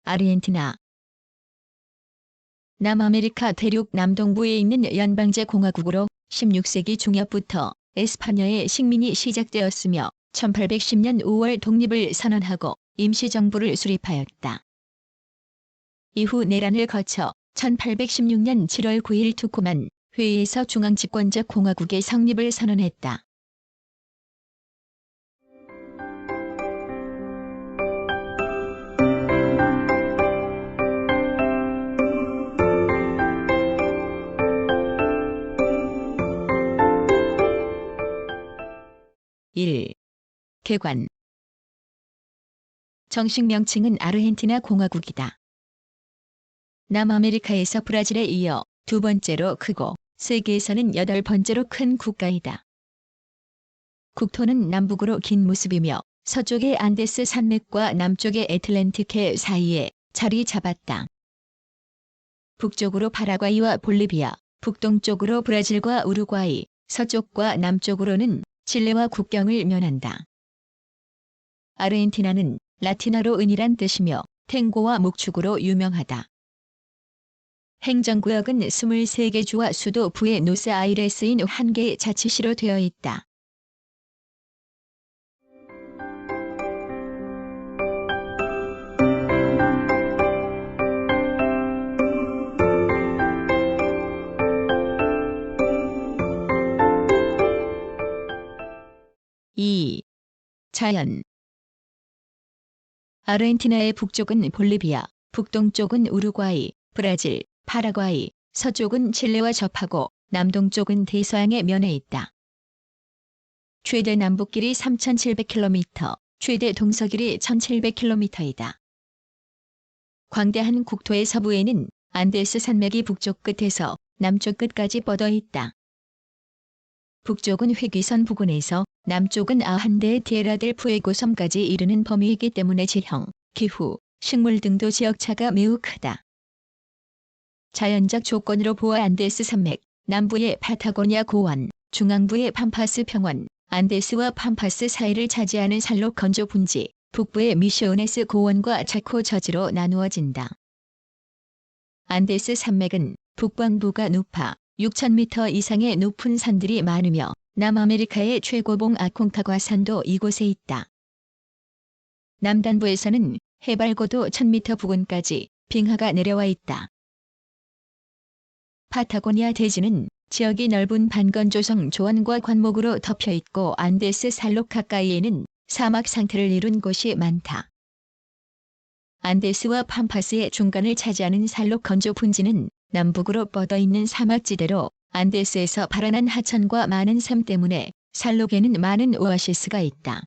아르헨티나. 남아메리카 대륙 남동부에 있는 연방제 공화국으로 16세기 중엽부터 에스파냐의 식민이 시작되었으며 1810년 5월 독립을 선언하고 임시정부를 수립하였다. 이후 내란을 거쳐 1816년 7월 9일 투쿠만 회의에서 중앙집권적 공화국의 성립을 선언했다. (1) 개관. 정식 명칭은 아르헨티나 공화국이다. 남아메리카에서 브라질에 이어 두 번째로 크고 세계에서는 8번째로 큰 국가이다. 국토는 남북으로 긴 모습이며 서쪽의 안데스 산맥과 남쪽의 애틀랜틱해 사이에 자리 잡았다. 북쪽으로 파라과이와 볼리비아, 북동쪽으로 브라질과 우루과이, 서쪽과 남쪽으로는 칠레와 국경을 면한다. 아르헨티나는 라틴어로 은이란 뜻이며 탱고와 목축으로 유명하다. 행정구역은 23개 주와 수도 부에노스아이레스인 1개의 자치시로 되어 있다. (2) 자연. 아르헨티나의 북쪽은 볼리비아, 북동쪽은 우루과이, 브라질, 파라과이, 서쪽은 칠레와 접하고 남동쪽은 대서양에 면해 있다. 최대 남북길이 3,700km, 최대 동서길이 1,700km이다. 광대한 국토의 서부에는 안데스 산맥이 북쪽 끝에서 남쪽 끝까지 뻗어 있다. 북쪽은 회귀선 부근에서 남쪽은 아한데 티에라델 푸에고 섬까지 이르는 범위이기 때문에 지형, 기후, 식물 등도 지역차가 매우 크다. 자연적 조건으로 보아 안데스 산맥, 남부의 파타고니아 고원, 중앙부의 팜파스 평원, 안데스와 팜파스 사이를 차지하는 산록 건조 분지, 북부의 미시오네스 고원과 차코 저지로 나누어진다. 안데스 산맥은 북반부가 높아 6,000m 이상의 높은 산들이 많으며 남아메리카의 최고봉 아콩카과 산도 이곳에 있다. 남단부에서는 해발 고도 1,000m 부근까지 빙하가 내려와 있다. 파타고니아 대지는 지역이 넓은 반건조성 조원과 관목으로 덮여 있고 안데스 산록 가까이에는 사막 상태를 이룬 곳이 많다. 안데스와 팜파스의 중간을 차지하는 산록 건조 분지는 남북으로 뻗어 있는 사막지대로 안데스에서 발원한 하천과 많은 샘 때문에 산록에는 많은 오아시스가 있다.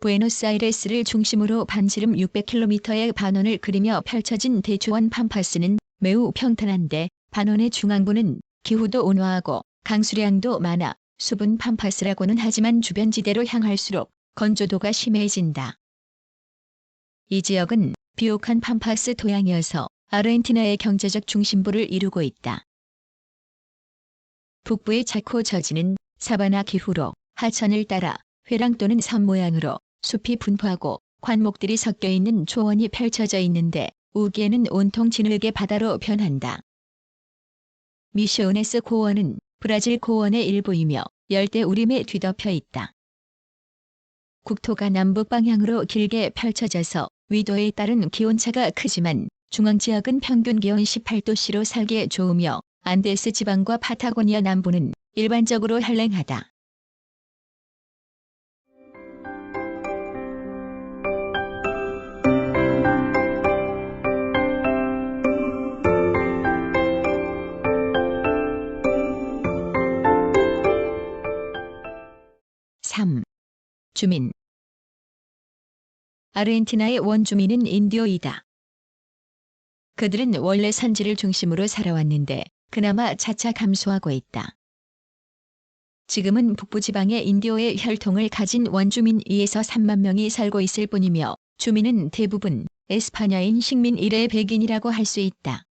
부에노스아이레스를 중심으로 반지름 600km의 반원을 그리며 펼쳐진 대초원 팜파스는 매우 평탄한데 반원의 중앙부는 기후도 온화하고 강수량도 많아 수분 팜파스라고는 하지만 주변 지대로 향할수록 건조도가 심해진다. 이 지역은 비옥한 팜파스 토양이어서 아르헨티나의 경제적 중심부를 이루고 있다. 북부의 차코 저지는 사바나 기후로 하천을 따라 회랑 또는 섬 모양으로 숲이 분포하고 관목들이 섞여 있는 초원이 펼쳐져 있는데 우기에는 온통 진흙의 바다로 변한다. 미시오네스 고원은 브라질 고원의 일부이며 열대 우림에 뒤덮여 있다. 국토가 남북 방향으로 길게 펼쳐져서 위도에 따른 기온차가 크지만 중앙지역은 평균 기온 18도씨로 살기에 좋으며 안데스 지방과 파타고니아 남부는 일반적으로 한랭하다. (3) 주민. 아르헨티나의 원주민은 인디오이다. 그들은 원래 산지를 중심으로 살아왔는데 그나마 차차 감소하고 있다. 지금은 북부지방의 인디오의 혈통을 가진 원주민 2에서 3만 명이 살고 있을 뿐이며 주민은 대부분 에스파냐인 식민 이래 백인이라고 할 수 있다.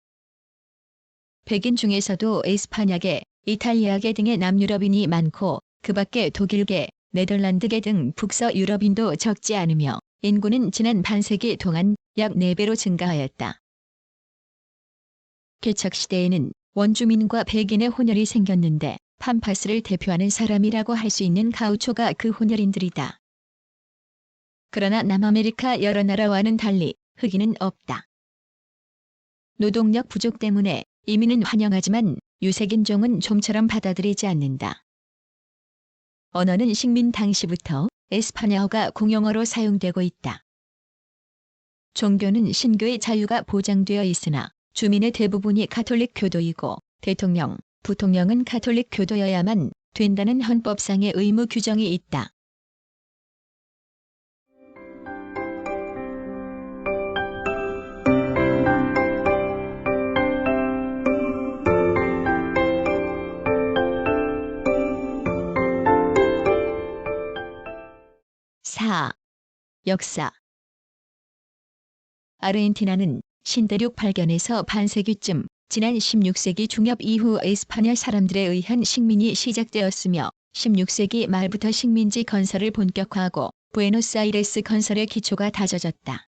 백인 중에서도 에스파냐계, 이탈리아계 등의 남유럽인이 많고 그 밖에 독일계, 네덜란드계 등 북서 유럽인도 적지 않으며 인구는 지난 반세기 동안 약 4배로 증가하였다. 개척 시대에는 원주민과 백인의 혼혈이 생겼는데 팜파스를 대표하는 사람이라고 할 수 있는 가우초가 그 혼혈인들이다. 그러나 남아메리카 여러 나라와는 달리 흑인은 없다. 노동력 부족 때문에 이민은 환영하지만 유색인종은 좀처럼 받아들이지 않는다. 언어는 식민 당시부터 에스파냐어가 공용어로 사용되고 있다. 종교는 신교의 자유가 보장되어 있으나 주민의 대부분이 가톨릭 교도이고 대통령, 부통령은 가톨릭 교도여야만 된다는 헌법상의 의무 규정이 있다. 역사. 아르헨티나는 신대륙 발견에서 반세기쯤 지난 16세기 중엽 이후 에스파냐 사람들에 의한 식민이 시작되었으며 16세기 말부터 식민지 건설을 본격화하고 부에노스아이레스 건설의 기초가 다져졌다.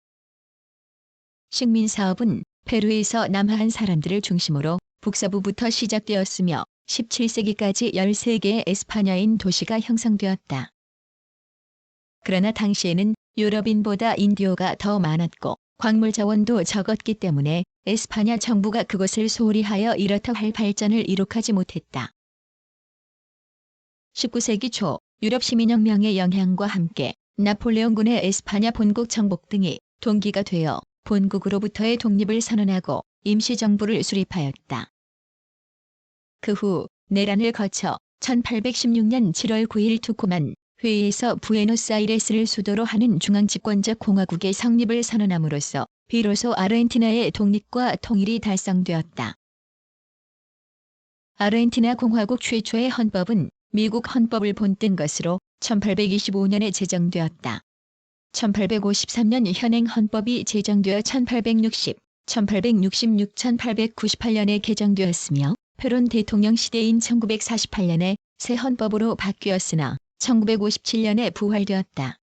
식민 사업은 페루에서 남하한 사람들을 중심으로 북서부부터 시작되었으며 17세기까지 13개의 에스파냐인 도시가 형성되었다. 그러나 당시에는 유럽인보다 인디오가 더 많았고 광물 자원도 적었기 때문에 에스파냐 정부가 그것을 소홀히 하여 이렇다 할 발전을 이룩하지 못했다. 19세기 초 유럽 시민혁명의 영향과 함께 나폴레옹군의 에스파냐 본국 정복 등이 동기가 되어 본국으로부터의 독립을 선언하고 임시정부를 수립하였다. 그 후 내란을 거쳐 1816년 7월 9일 투코만 회의에서 부에노스아이레스를 수도로 하는 중앙집권적 공화국의 성립을 선언함으로써 비로소 아르헨티나의 독립과 통일이 달성되었다. 아르헨티나 공화국 최초의 헌법은 미국 헌법을 본뜬 것으로 1825년에 제정되었다. 1853년 현행 헌법이 제정되어 1860, 1866, 1898년에 개정되었으며 페론 대통령 시대인 1948년에 새 헌법으로 바뀌었으나 1957년에 부활되었다.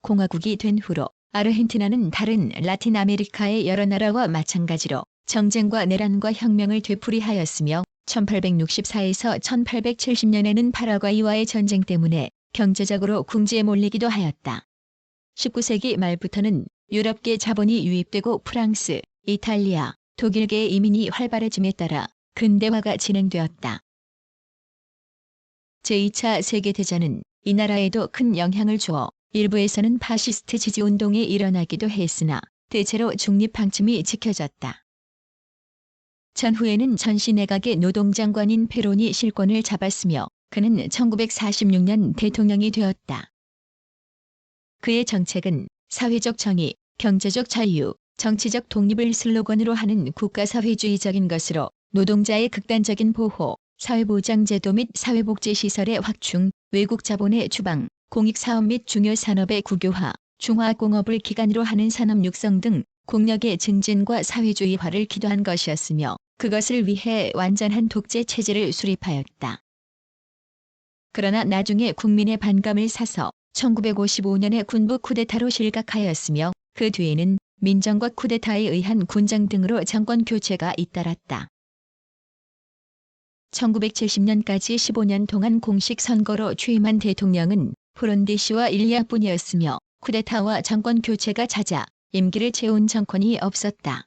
공화국이 된 후로 아르헨티나는 다른 라틴 아메리카의 여러 나라와 마찬가지로 정쟁과 내란과 혁명을 되풀이하였으며 1864에서 1870년에는 파라과이와의 전쟁 때문에 경제적으로 궁지에 몰리기도 하였다. 19세기 말부터는 유럽계 자본이 유입되고 프랑스, 이탈리아, 독일계의 이민이 활발해짐에 따라 근대화가 진행되었다. 제2차 세계대전은 이 나라에도 큰 영향을 주어 일부에서는 파시스트 지지운동이 일어나기도 했으나 대체로 중립방침이 지켜졌다. 전후에는 전시 내각의 노동장관인 페론이 실권을 잡았으며 그는 1946년 대통령이 되었다. 그의 정책은 사회적 정의, 경제적 자유, 정치적 독립을 슬로건으로 하는 국가사회주의적인 것으로 노동자의 극단적인 보호, 사회보장제도 및 사회복지시설의 확충, 외국 자본의 추방, 공익사업 및 중요 산업의 국유화, 중화공업을 기반으로 하는 산업 육성 등 국력의 증진과 사회주의화를 기도한 것이었으며 그것을 위해 완전한 독재 체제를 수립하였다. 그러나 나중에 국민의 반감을 사서 1955년에 군부 쿠데타로 실각하였으며 그 뒤에는 민정과 쿠데타에 의한 군정 등으로 정권 교체가 잇따랐다. 1970년까지 15년 동안 공식 선거로 취임한 대통령은 프론디시와 일리아뿐이었으며 쿠데타와 정권 교체가 잦아 임기를 채운 정권이 없었다.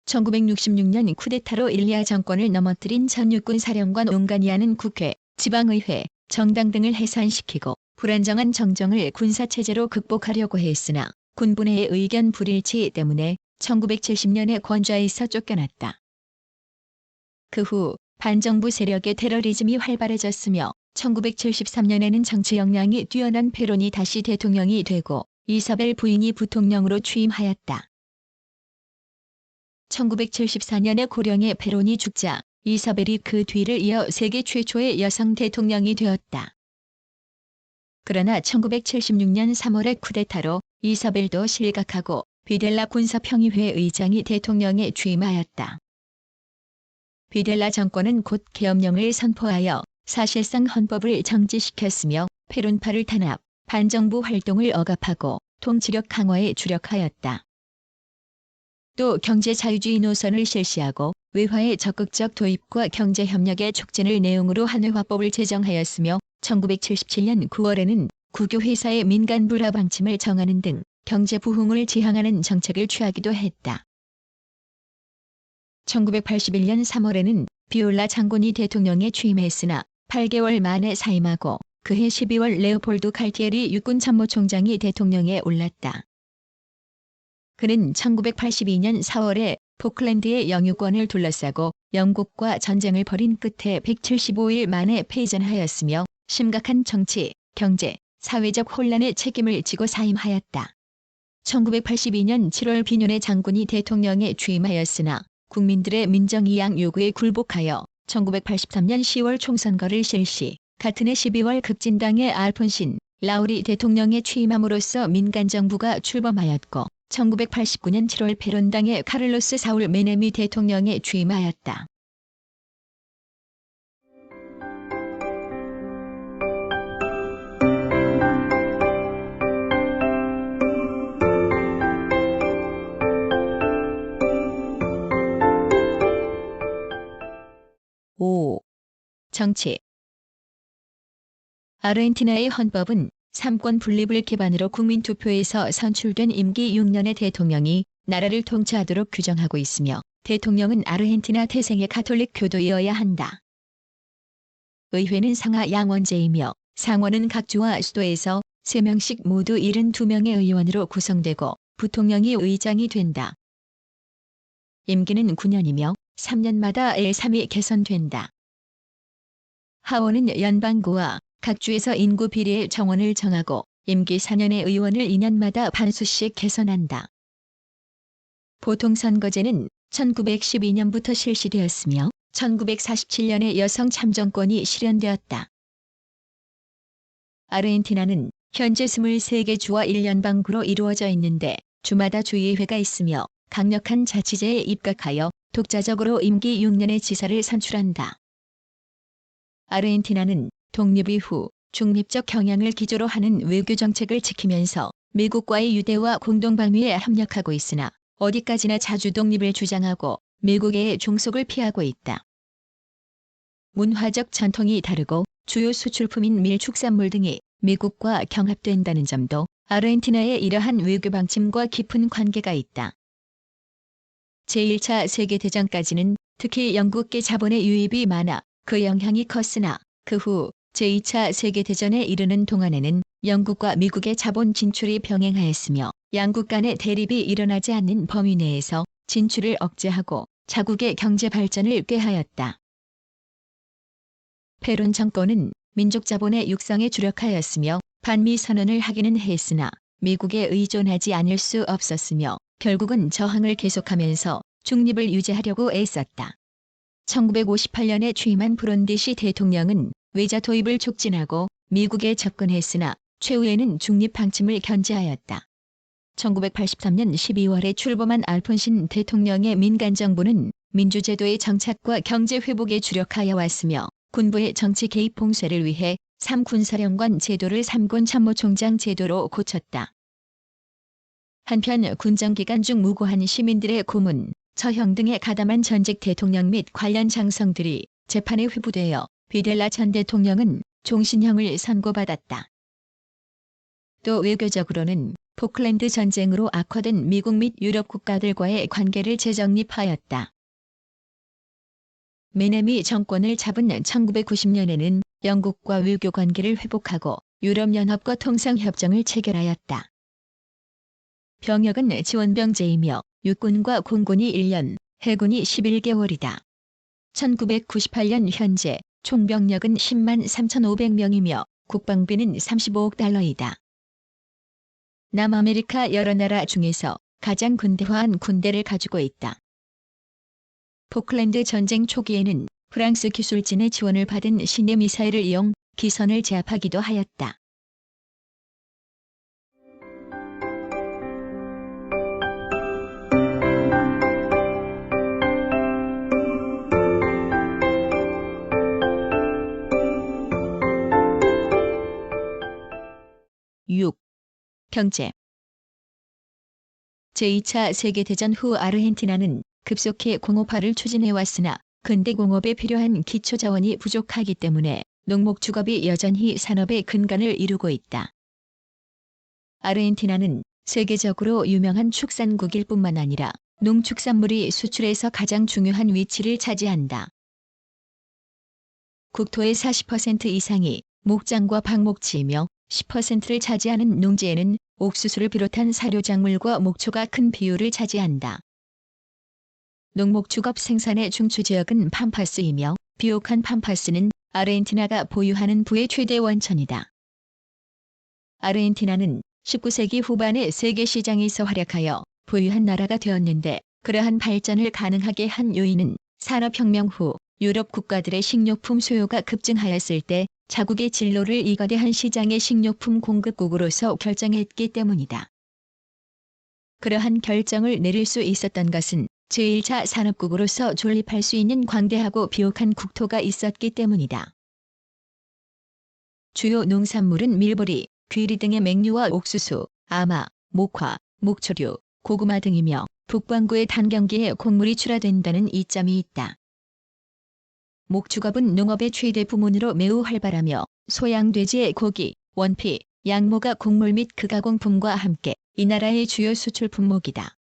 1966년 쿠데타로 일리아 정권을 넘어뜨린 전 육군 사령관 옹가니아는 국회, 지방의회, 정당 등을 해산시키고 불안정한 정정을 군사체제로 극복하려고 했으나 군부 내의 의견 불일치 때문에 1970년에 권좌에서 쫓겨났다. 그 후 반정부 세력의 테러리즘이 활발해졌으며 1973년에는 정치 역량이 뛰어난 페론이 다시 대통령이 되고 이사벨 부인이 부통령으로 취임하였다. 1974년에 고령의 페론이 죽자 이사벨이 그 뒤를 이어 세계 최초의 여성 대통령이 되었다. 그러나 1976년 3월의 쿠데타로 이사벨도 실각하고 비델라 군사평의회 의장이 대통령에 취임하였다. 비델라 정권은 곧 계엄령을 선포하여 사실상 헌법을 정지시켰으며 페론파를 탄압, 반정부 활동을 억압하고 통치력 강화에 주력하였다. 또 경제 자유주의 노선을 실시하고 외화의 적극적 도입과 경제 협력의 촉진을 내용으로 한외화법을 제정하였으며 1977년 9월에는 국유 회사의 민간 불화 방침을 정하는 등 경제 부흥을 지향하는 정책을 취하기도 했다. 1981년 3월에는 비올라 장군이 대통령에 취임했으나 8개월 만에 사임하고 그해 12월 레오폴드 칼티에리 육군 참모총장이 대통령에 올랐다. 그는 1982년 4월에 포클랜드의 영유권을 둘러싸고 영국과 전쟁을 벌인 끝에 175일 만에 패전하였으며 심각한 정치, 경제, 사회적 혼란의 책임을 지고 사임하였다. 1982년 7월 비뇽의 장군이 대통령에 취임하였으나 국민들의 민정이양 요구에 굴복하여 1983년 10월 총선거를 실시, 같은 해 12월 극진당의 알폰신 라우리 대통령에 취임함으로써 민간정부가 출범하였고 1989년 7월 페론당의 카를로스 사울 메네미 대통령에 취임하였다. 정치. 아르헨티나의 헌법은 삼권 분립을 기반으로 국민투표에서 선출된 임기 6년의 대통령이 나라를 통치하도록 규정하고 있으며 대통령은 아르헨티나 태생의 가톨릭 교도이어야 한다. 의회는 상하 양원제이며 상원은 각 주와 수도에서 3명씩 모두 72명의 의원으로 구성되고 부통령이 의장이 된다. 임기는 9년이며 3년마다 일3이 개선된다. 하원은 연방구와 각 주에서 인구 비례의 정원을 정하고 임기 4년의 의원을 2년마다 반수씩 개선한다. 보통선거제는 1912년부터 실시되었으며 1947년에 여성 참정권이 실현되었다. 아르헨티나는 현재 23개 주와 1연방구로 이루어져 있는데 주마다 주의회가 있으며 강력한 자치제에 입각하여 독자적으로 임기 6년의 지사를 선출한다. 아르헨티나는 독립 이후 중립적 경향을 기조로 하는 외교 정책을 지키면서 미국과의 유대와 공동방위에 협력하고 있으나 어디까지나 자주 독립을 주장하고 미국의 종속을 피하고 있다. 문화적 전통이 다르고 주요 수출품인 밀축산물 등이 미국과 경합된다는 점도 아르헨티나의 이러한 외교 방침과 깊은 관계가 있다. 제1차 세계대전까지는 특히 영국계 자본의 유입이 많아 그 영향이 컸으나 그 후 제2차 세계대전에 이르는 동안에는 영국과 미국의 자본 진출이 병행하였으며 양국 간의 대립이 일어나지 않는 범위 내에서 진출을 억제하고 자국의 경제 발전을 꾀하였다. 페론 정권은 민족 자본의 육성에 주력하였으며 반미 선언을 하기는 했으나 미국에 의존하지 않을 수 없었으며 결국은 저항을 계속하면서 중립을 유지하려고 애썼다. 1958년에 취임한 브론디시 대통령은 외자 도입을 촉진하고 미국에 접근했으나 최후에는 중립 방침을 견지하였다. 1983년 12월에 출범한 알폰신 대통령의 민간정부는 민주제도의 정착과 경제 회복에 주력하여 왔으며 군부의 정치 개입 봉쇄를 위해 3군사령관 제도를 3군 참모총장 제도로 고쳤다. 한편 군정기간 중 무고한 시민들의 고문, 처형 등에 가담한 전직 대통령 및 관련 장성들이 재판에 회부되어 비델라 전 대통령은 종신형을 선고받았다. 또 외교적으로는 포클랜드 전쟁으로 악화된 미국 및 유럽 국가들과의 관계를 재정립하였다. 메네미 정권을 잡은 1990년에는 영국과 외교 관계를 회복하고 유럽연합과 통상협정을 체결하였다. 병역은 지원병제이며 육군과 공군이 1년, 해군이 11개월이다. 1998년 현재 총병력은 10만 3,500명이며 국방비는 35억 달러이다. 남아메리카 여러 나라 중에서 가장 근대화한 군대를 가지고 있다. 포클랜드 전쟁 초기에는 프랑스 기술진의 지원을 받은 신의 미사일을 이용 기선을 제압하기도 하였다. (6) 경제 제2차 세계대전 후 아르헨티나는 급속히 공업화를 추진해왔으나 근대 공업에 필요한 기초자원이 부족하기 때문에 농목축업이 여전히 산업의 근간을 이루고 있다. 아르헨티나는 세계적으로 유명한 축산국일 뿐만 아니라 농축산물이 수출에서 가장 중요한 위치를 차지한다. 국토의 40% 이상이 목장과 방목지이며 10%를 차지하는 농지에는 옥수수를 비롯한 사료작물과 목초가 큰 비율을 차지한다. 농목축업 생산의 중추지역은 팜파스이며 비옥한 팜파스는 아르헨티나가 보유하는 부의 최대 원천이다. 아르헨티나는 19세기 후반에 세계 시장에서 활약하여 부유한 나라가 되었는데 그러한 발전을 가능하게 한 요인은 산업혁명 후 유럽 국가들의 식료품 수요가 급증하였을 때 자국의 진로를 이거대한 시장의 식료품 공급국으로서 결정했기 때문이다. 그러한 결정을 내릴 수 있었던 것은 제1차 산업국으로서 존립할 수 있는 광대하고 비옥한 국토가 있었기 때문이다. 주요 농산물은 밀보리, 귀리 등의 맹류와 옥수수, 아마, 목화, 목초류, 고구마 등이며 북반구의 단경기에 곡물이 출하된다는 이점이 있다. 목축업은 농업의 최대 부문으로 매우 활발하며 소양돼지의 고기, 원피, 양모가 곡물 및 그가공품과 함께 이 나라의 주요 수출 품목이다.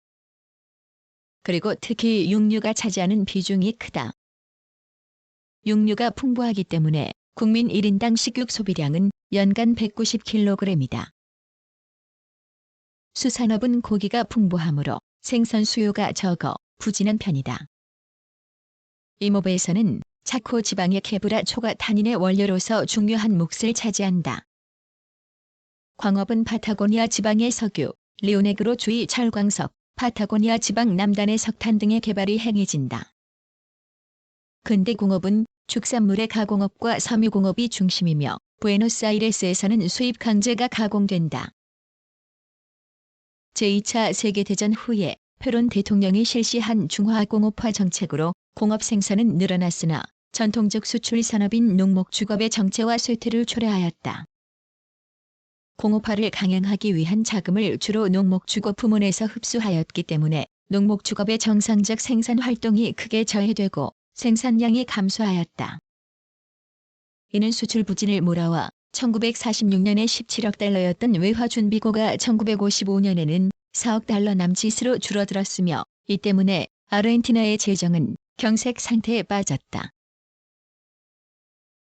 그리고 특히 육류가 차지하는 비중이 크다. 육류가 풍부하기 때문에 국민 1인당 식육 소비량은 연간 190kg이다. 수산업은 고기가 풍부하므로 생선 수요가 적어 부진한 편이다. 임업에서는 차코 지방의 케브라 초가 탄닌의 원료로서 중요한 몫을 차지한다. 광업은 파타고니아 지방의 석유, 리오네그로 주의 철광석, 파타고니아 지방 남단의 석탄 등의 개발이 행해진다. 근대 공업은 축산물의 가공업과 섬유공업이 중심이며 부에노스아이레스에서는 수입 강제가 가공된다. 제2차 세계대전 후에 페론 대통령이 실시한 중화공업화 정책으로 공업 생산은 늘어났으나 전통적 수출 산업인 농목축업의 정체와 쇠퇴를 초래하였다. 공업화를 강행하기 위한 자금을 주로 농목축업 부문에서 흡수하였기 때문에 농목축업의 정상적 생산 활동이 크게 저해되고 생산량이 감소하였다. 이는 수출 부진을 몰아와 1946년에 17억 달러였던 외화 준비고가 1955년에는 4억 달러 남짓으로 줄어들었으며 이 때문에 아르헨티나의 재정은 경색 상태에 빠졌다.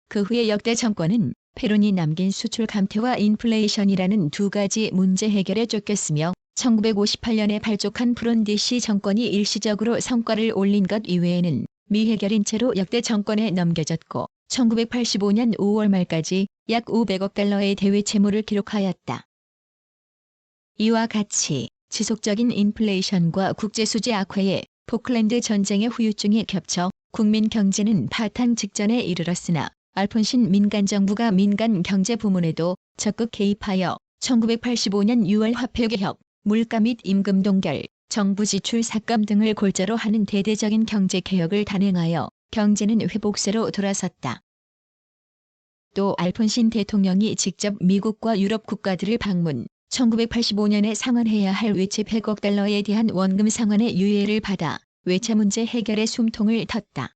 그 후에 역대 정권은 페론이 남긴 수출 감퇴와 인플레이션이라는 두 가지 문제 해결에 쫓겼으며 1958년에 발족한 프론디시 정권이 일시적으로 성과를 올린 것 이외에는 미해결인 채로 역대 정권에 넘겨졌고 1985년 5월 말까지 약 500억 달러의 대외 채무를 기록하였다. 이와 같이 지속적인 인플레이션과 국제수지 악화에 포클랜드 전쟁의 후유증이 겹쳐 국민 경제는 파탄 직전에 이르렀으나 알폰신 민간정부가 민간 경제 부문에도 적극 개입하여 1985년 6월 화폐개혁, 물가 및 임금 동결, 정부 지출 삭감 등을 골자로 하는 대대적인 경제 개혁을 단행하여 경제는 회복세로 돌아섰다. 또 알폰신 대통령이 직접 미국과 유럽 국가들을 방문, 1985년에 상환해야 할 외채 100억 달러에 대한 원금 상환의 유예를 받아 외채 문제 해결에 숨통을 텄다.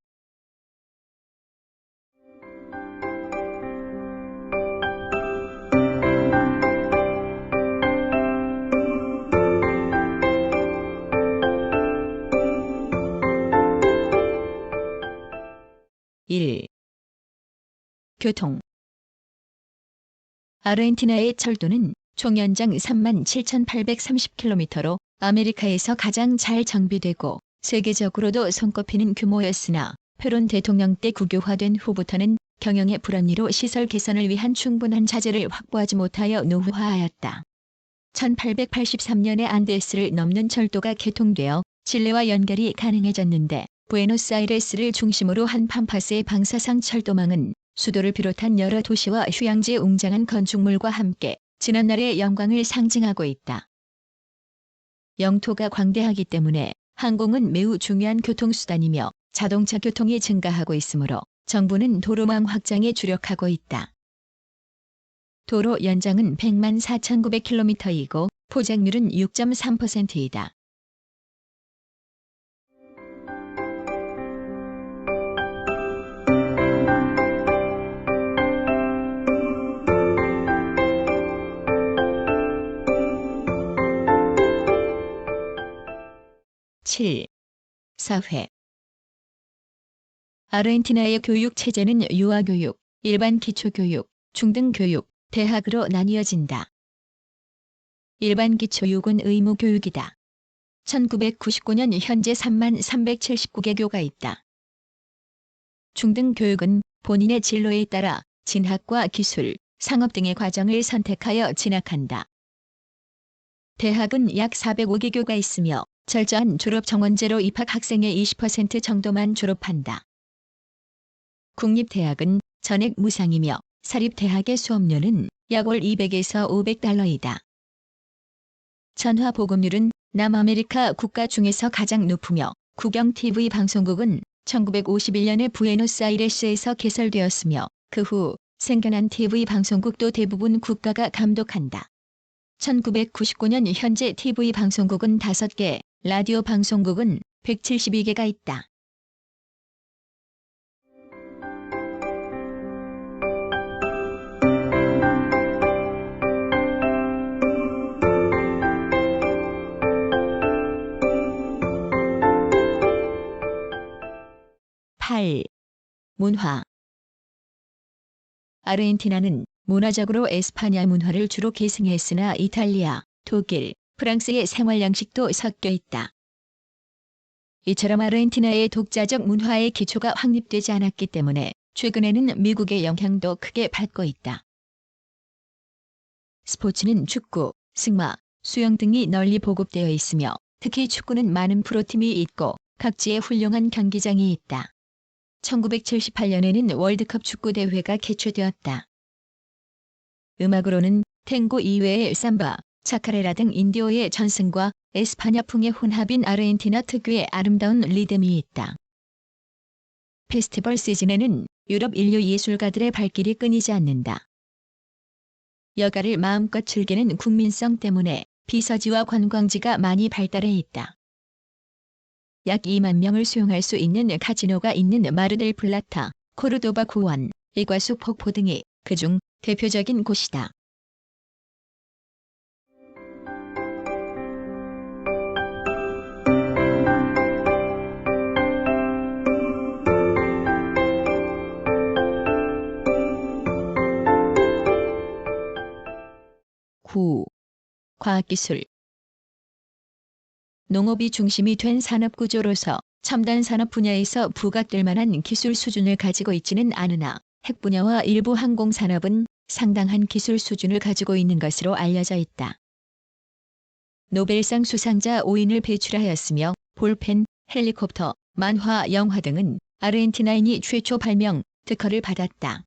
일. 교통. 아르헨티나의 철도는 총 연장 37,830km로 아메리카에서 가장 잘 정비되고 세계적으로도 손꼽히는 규모였으나 페론 대통령 때 국유화된 후부터는 경영의 불합리로 시설 개선을 위한 충분한 자재를 확보하지 못하여 노후화하였다. 1883년에 안데스를 넘는 철도가 개통되어 칠레와 연결이 가능해졌는데 부에노스아이레스를 중심으로 한 팜파스의 방사성 철도망은 수도를 비롯한 여러 도시와 휴양지에 웅장한 건축물과 함께 지난날의 영광을 상징하고 있다. 영토가 광대하기 때문에 항공은 매우 중요한 교통수단이며 자동차 교통이 증가하고 있으므로 정부는 도로망 확장에 주력하고 있다. 도로 연장은 100만 4,900km이고 포장률은 6.3%이다. 7. 사회. 아르헨티나의 교육 체제는 유아교육, 일반 기초교육, 중등교육, 대학으로 나뉘어진다. 일반 기초교육은 의무교육이다. 1999년 현재 3379개 교가 있다. 중등교육은 본인의 진로에 따라 진학과 기술, 상업 등의 과정을 선택하여 진학한다. 대학은 약 405개 교가 있으며 철저한 졸업 정원제로 입학 학생의 20% 정도만 졸업한다. 국립대학은 전액 무상이며 사립대학의 수업료는 약 월 200에서 500달러이다. 전화 보급률은 남아메리카 국가 중에서 가장 높으며 국영 TV 방송국은 1951년에 부에노스아이레스에서 개설되었으며 그 후 생겨난 TV 방송국도 대부분 국가가 감독한다. 1999년 현재 TV 방송국은 5개, 라디오 방송국은 172개가 있다. 문화. 아르헨티나는 문화적으로 에스파냐 문화를 주로 계승했으나 이탈리아, 독일, 프랑스의 생활 양식도 섞여 있다. 이처럼 아르헨티나의 독자적 문화의 기초가 확립되지 않았기 때문에 최근에는 미국의 영향도 크게 받고 있다. 스포츠는 축구, 승마, 수영 등이 널리 보급되어 있으며 특히 축구는 많은 프로팀이 있고 각지에 훌륭한 경기장이 있다. 1978년에는 월드컵 축구대회가 개최되었다. 음악으로는 탱고 이외의 삼바, 차카레라 등 인디오의 전승과 에스파냐풍의 혼합인 아르헨티나 특유의 아름다운 리듬이 있다. 페스티벌 시즌에는 유럽 인류 예술가들의 발길이 끊이지 않는다. 여가를 마음껏 즐기는 국민성 때문에 비서지와 관광지가 많이 발달해 있다. 약 2만 명을 수용할 수 있는 카지노가 있는 마르델 플라타, 코르도바 고원, 이과수 폭포 등이 그중 대표적인 곳이다. 과학기술. 농업이 중심이 된 산업구조로서 첨단 산업 분야에서 부각될 만한 기술 수준을 가지고 있지는 않으나 핵 분야와 일부 항공산업은 상당한 기술 수준을 가지고 있는 것으로 알려져 있다. 노벨상 수상자 5인을 배출하였으며 볼펜, 헬리콥터, 만화, 영화 등은 아르헨티나인이 최초 발명, 특허를 받았다.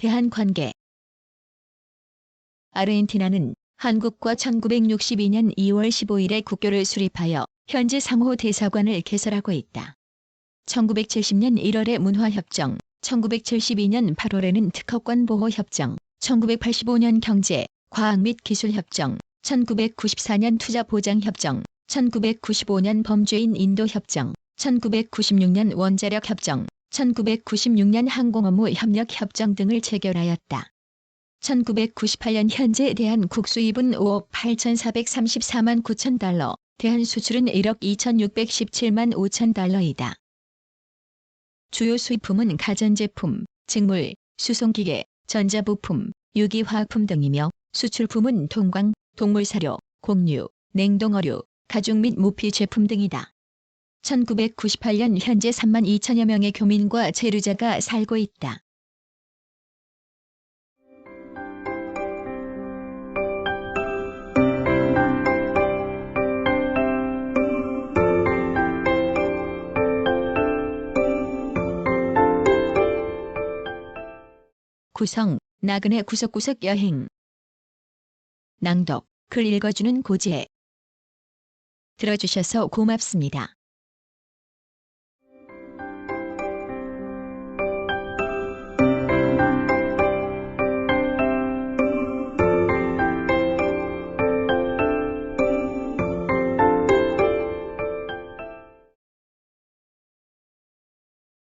대한관계. 아르헨티나는 한국과 1962년 2월 15일에 국교를 수립하여 현재 상호 대사관을 개설하고 있다. 1970년 1월에 문화협정, 1972년 8월에는 특허권 보호협정, 1985년 경제, 과학 및 기술협정, 1994년 투자보장협정, 1995년 범죄인 인도협정, 1996년 원자력협정, 1996년 항공업무협력협정 등을 체결하였다. 1998년 현재 대한 국수입은 5억 8,434만 9천 달러, 대한 수출은 1억 2,617만 5천 달러이다. 주요 수입품은 가전제품, 직물, 수송기계, 전자부품, 유기화학품 등이며 수출품은 통광, 동물사료, 곡류, 냉동어류, 가죽 및 무피 제품 등이다. 1998년 현재 3만 2천여 명의 교민과 체류자가 살고 있다. 구성, 나그네 구석구석 여행. 낭독, 글 읽어주는 고지혜. 들어주셔서 고맙습니다.